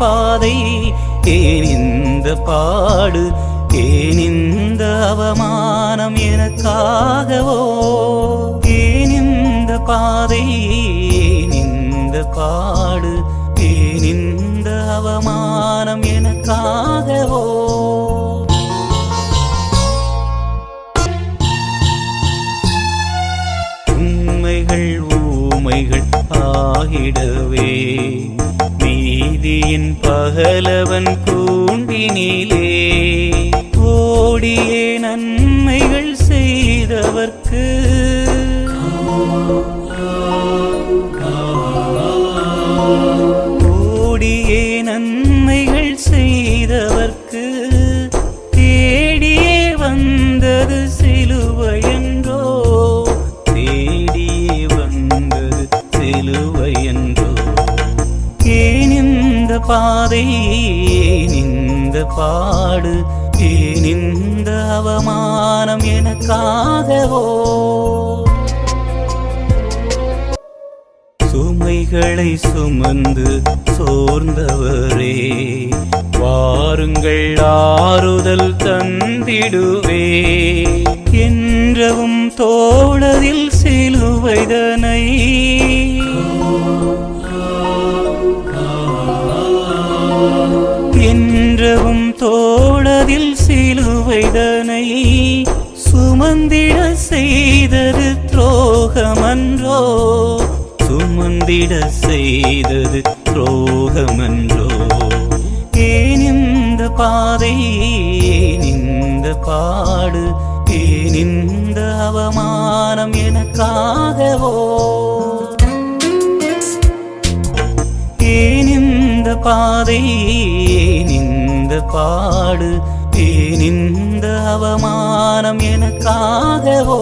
பாதை, ஏன் இந்த பாடு, ஏன் இந்த அவமானம் எனக்காகவோ? ஏன் இந்த பாதை, ஏன் இந்த பாடு, ஏன் இந்த அவமானம் எனக்காகவோ? உண்மைகள் ஊமைகள் ஆகிடவே, நீதியின் பகலவன் கூண்டினிலே ஓடியே நன்மைகள் செய்தவர்க்கு, ஓடியே நன்மைகள் செய்தவர்க்கு தேடியே வந்தது சிலுவையென்றோ, தேடியே வந்தது சிலுவையென்றோ. ஏன் இந்த பாதை, ஏன் இந்த பாடு, ஏன் இந்த அவமானம் எனக்காகவோ? சுமைகளை சுமந்து சோர்ந்தவரே, வாருங்கள் ஆறுதல் தந்திடுவே. என்றவும் தோளதில் சிலுவைதனை, என்றவும் தோளதில் சிலுவைதனை சுமந்திட செய்தது துரோகமன்றோ, சுமந்திட செய்தது துரோகமன்றோ. ஏன் இந்த பாதை, ஏன் இந்த பாடு, ஏன் இந்த அவமானம் எனக்காகவோ? ஏன் இந்த பாதை, ஏன் இந்த பாடு, ஏன் இந்த அவமானம் எனக்காகவோ?